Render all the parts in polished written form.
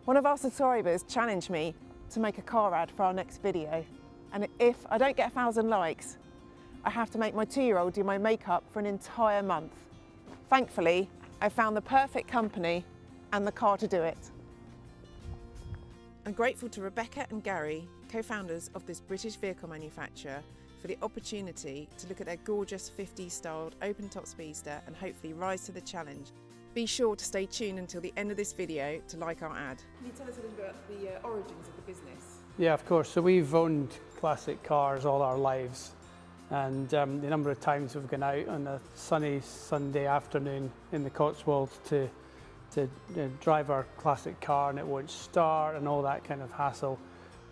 One of our subscribers challenged me to make a car ad for our next video, and if I don't get 1,000 likes, I have to make my 2-year-old do my makeup for an entire month. Thankfully, I found the perfect company and the car to do it. I'm grateful to Rebecca and Gary, co-founders of this British vehicle manufacturer, for the opportunity to look at their gorgeous 50s styled open-top Speedster and hopefully rise to the challenge. Be sure to stay tuned until the end of this video to like our ad. Can you tell us a little bit about the origins of the business? Yeah, of course. So we've owned classic cars all our lives, and the number of times we've gone out on a sunny Sunday afternoon in the Cotswolds to drive our classic car and it won't start and all that kind of hassle.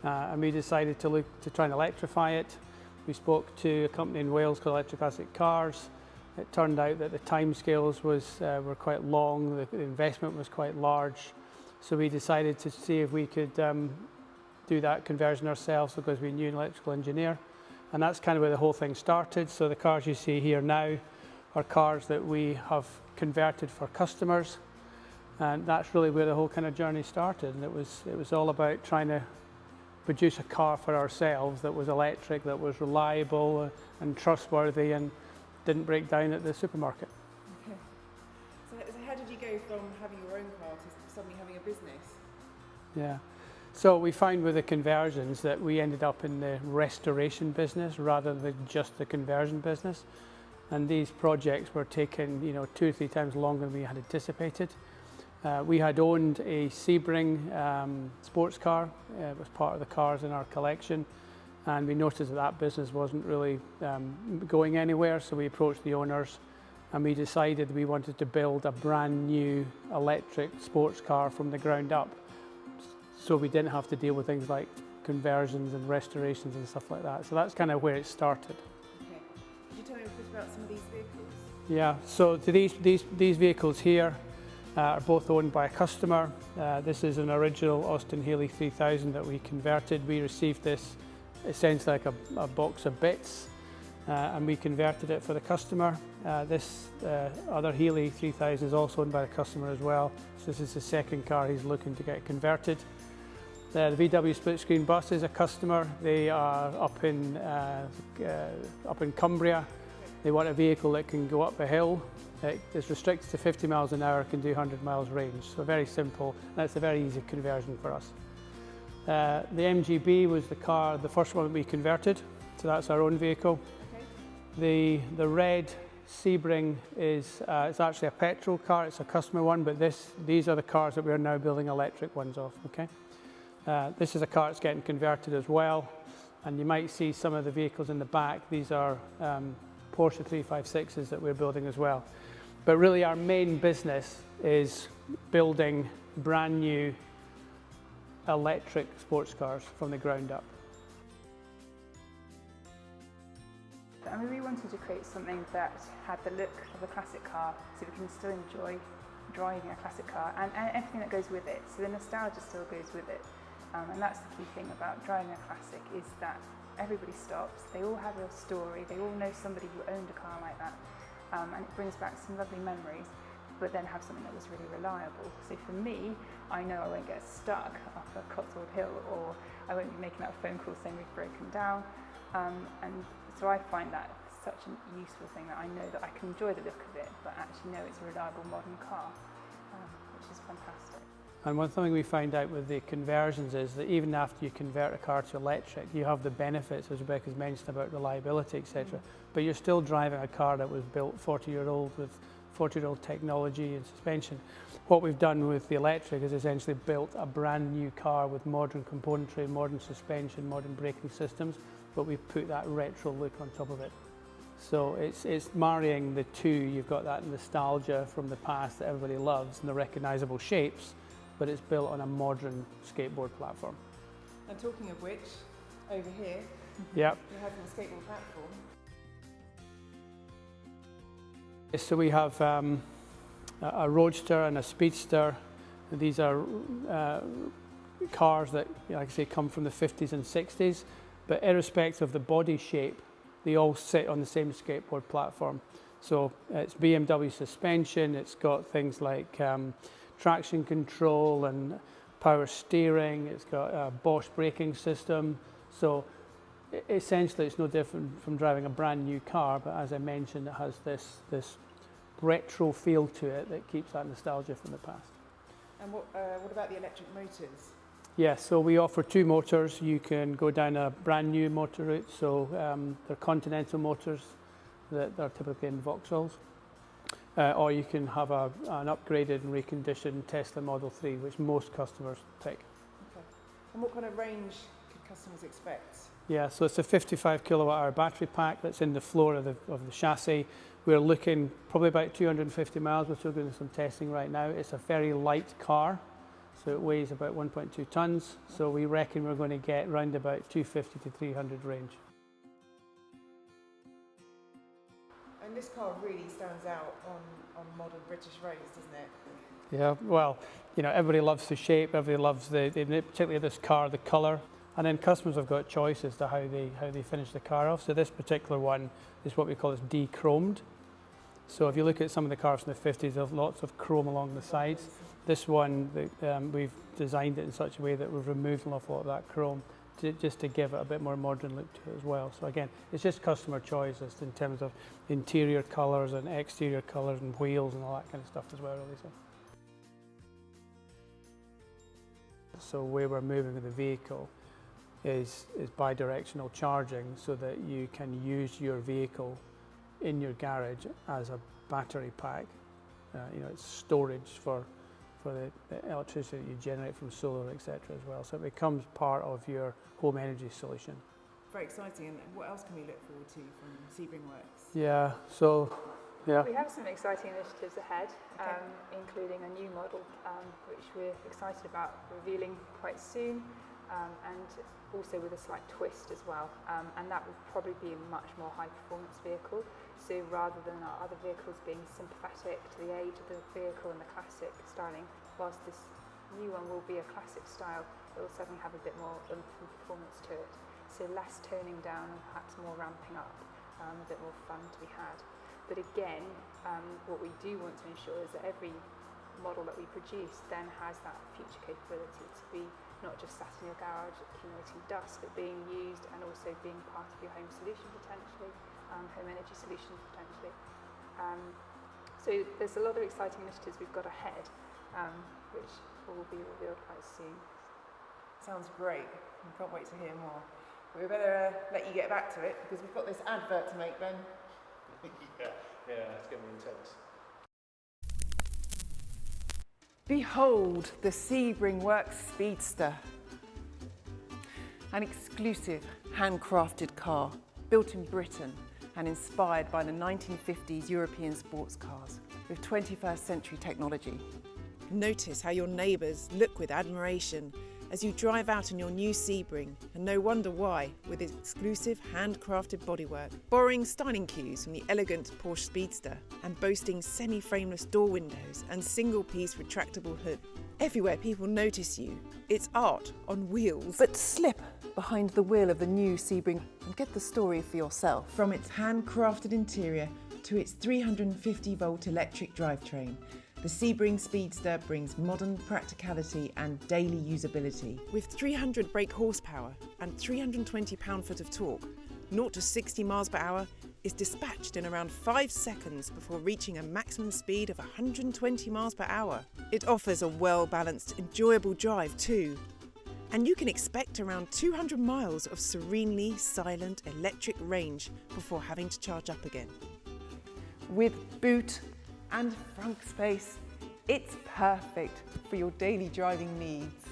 And we decided to look to try and electrify it. We spoke to a company in Wales called Electric Classic Cars. It turned out that the timescales were quite long, the investment was quite large. So we decided to see if we could do that conversion ourselves because we knew an electrical engineer. And that's kind of where the whole thing started. So the cars you see here now are cars that we have converted for customers. And that's really where the whole kind of journey started. And it was all about trying to produce a car for ourselves that was electric, that was reliable and trustworthy and didn't break down at the supermarket. Okay. So how did you go from having your own car to suddenly having a business? Yeah. So we found with the conversions that we ended up in the restoration business rather than just the conversion business. And these projects were taking, 2 or 3 times longer than we had anticipated. We had owned a Sebring sports car. It was part of the cars in our collection, and we noticed that business wasn't really going anywhere, so we approached the owners and we decided we wanted to build a brand new electric sports car from the ground up, so we didn't have to deal with things like conversions and restorations and stuff like that. So that's kind of where it started. Okay. Could you tell me a bit about some of these vehicles? Yeah, so these vehicles here are both owned by a customer. This is an original Austin-Healey 3000 that we converted. We received this essentially like a box of bits, and we converted it for the customer. This other Healey 3000 is also owned by the customer as well. So this is the second car he's looking to get converted. The VW split screen bus is a customer. They are up in Cumbria. They want a vehicle that can go up a hill. It is restricted to 50 miles an hour, can do 100 miles range. So very simple, and that's a very easy conversion for us. The MGB was the first one that we converted, so that's our own vehicle. Okay. The red Sebring is it's actually a petrol car, it's a customer one, but these are the cars that we are now building electric ones of. Okay. This is a car that's getting converted as well, and you might see some of the vehicles in the back. These are Porsche 356s that we're building as well. But really our main business is building brand new electric sports cars from the ground up. I really wanted to create something that had the look of a classic car, so we can still enjoy driving a classic car and everything that goes with it. So the nostalgia still goes with it. And that's the key thing about driving a classic, is that everybody stops, they all have a story, they all know somebody who owned a car like that, and it brings back some lovely memories, but then have something that was really reliable. So for me, I know I won't get stuck up a Cotswold hill, or I won't be making that phone call saying we've broken down, and so I find that such a useful thing, that I know that I can enjoy the look of it, but actually know it's a reliable modern car, which is fantastic. And one thing we found out with the conversions is that even after you convert a car to electric, you have the benefits, as Rebecca's mentioned, about reliability, etc. But you're still driving a car that was built 40-year-old with 40-year-old technology and suspension. What we've done with the electric is essentially built a brand new car with modern componentry, modern suspension, modern braking systems, but we've put that retro look on top of it. So it's marrying the two. You've got that nostalgia from the past that everybody loves and the recognizable shapes, but it's built on a modern skateboard platform. And talking of which, over here, yep, you're having a skateboard platform. So we have a Roadster and a Speedster. These are cars that, like I say, come from the 50s and 60s, but irrespective of the body shape, they all sit on the same skateboard platform. So it's BMW suspension, it's got things like traction control and power steering, it's got a Bosch braking system. So essentially it's no different from driving a brand new car, but as I mentioned, it has this retro feel to it that keeps that nostalgia from the past. And what about the electric motors? Yeah, so we offer 2 motors. You can go down a brand new motor route, so they're Continental motors that are typically in Vauxhalls. Or you can have an upgraded and reconditioned Tesla Model 3, which most customers pick. Okay. And what kind of range can customers expect? Yeah, so it's a 55 kilowatt hour battery pack that's in the floor of the chassis. We're looking probably about 250 miles. We're still doing some testing right now. It's a very light car, so it weighs about 1.2 tons. So we reckon we're going to get round about 250 to 300 range. And this car really stands out on modern British roads, doesn't it? Yeah, well, you know, everybody loves the shape, everybody loves particularly this car, the colour. And then customers have got choice as to how they finish the car off. So this particular one is what we call de-chromed. So if you look at some of the cars from the 50s, there's lots of chrome along the sides. This one, we've designed it in such a way that we've removed an awful lot of that chrome just to give it a bit more modern look to it as well. So again, it's just customer choice as in terms of interior colours and exterior colours and wheels and all that kind of stuff as well, really. So where we're moving with the vehicle is bi-directional charging, so that you can use your vehicle in your garage as a battery pack. You know, it's storage for the electricity that you generate from solar, etc. as well. So it becomes part of your home energy solution. Very exciting. And what else can we look forward to from Sebring Works? Yeah, so yeah. We have some exciting initiatives ahead, including a new model which we're excited about revealing quite soon, and also with a slight twist as well. And that will probably be a much more high-performance vehicle. So rather than our other vehicles being sympathetic to the age of the vehicle and the classic styling, whilst this new one will be a classic style, it will certainly have a bit more performance to it. So less toning down and perhaps more ramping up, a bit more fun to be had. But again, what we do want to ensure is that every model that we produce then has that future capability to be not just sat in your garage accumulating dust, but being used and also being part of your home solution potentially, home energy solution potentially. So there's a lot of exciting initiatives we've got ahead, which will be revealed quite soon. Sounds great. I can't wait to hear more. We better let you get back to it because we've got this advert to make, Ben. Yeah, it's going to be intense. Behold the Sebring Works Speedster. An exclusive handcrafted car built in Britain and inspired by the 1950s European sports cars with 21st century technology. Notice how your neighbours look with admiration as you drive out in your new Sebring, and no wonder why, with its exclusive handcrafted bodywork, borrowing styling cues from the elegant Porsche Speedster and boasting semi-frameless door windows and single-piece retractable hood. Everywhere people notice you, it's art on wheels. But slip behind the wheel of the new Sebring and get the story for yourself. From its handcrafted interior to its 350-volt electric drivetrain, the Sebring Speedster brings modern practicality and daily usability. With 300 brake horsepower and 320 pound-foot of torque, 0 to 60 miles per hour is dispatched in around 5 seconds before reaching a maximum speed of 120 miles per hour. It offers a well-balanced, enjoyable drive too. And you can expect around 200 miles of serenely silent electric range before having to charge up again. With boot and front space, it's perfect for your daily driving needs.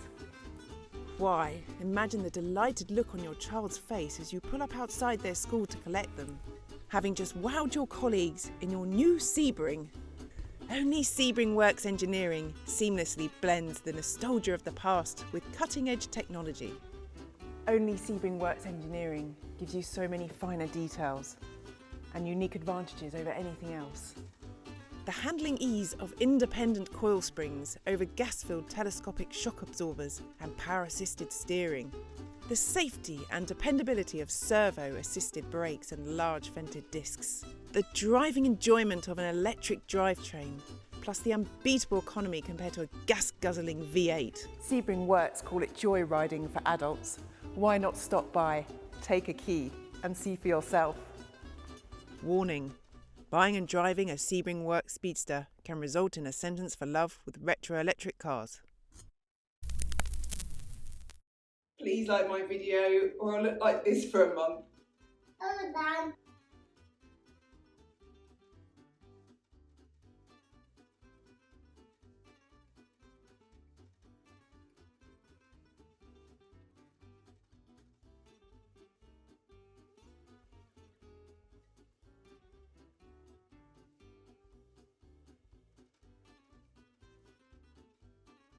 Why, imagine the delighted look on your child's face as you pull up outside their school to collect them, having just wowed your colleagues in your new Sebring. Only Sebring Works Engineering seamlessly blends the nostalgia of the past with cutting-edge technology. Only Sebring Works Engineering gives you so many finer details and unique advantages over anything else. The handling ease of independent coil springs over gas-filled telescopic shock absorbers and power-assisted steering. The safety and dependability of servo-assisted brakes and large vented discs. The driving enjoyment of an electric drivetrain, plus the unbeatable economy compared to a gas-guzzling V8. Sebring Works call it joy riding for adults. Why not stop by, take a key and see for yourself? Warning: buying and driving a Sebring Works Speedster can result in a sentence for love with retro electric cars. Please like my video or I'll look like this for a month.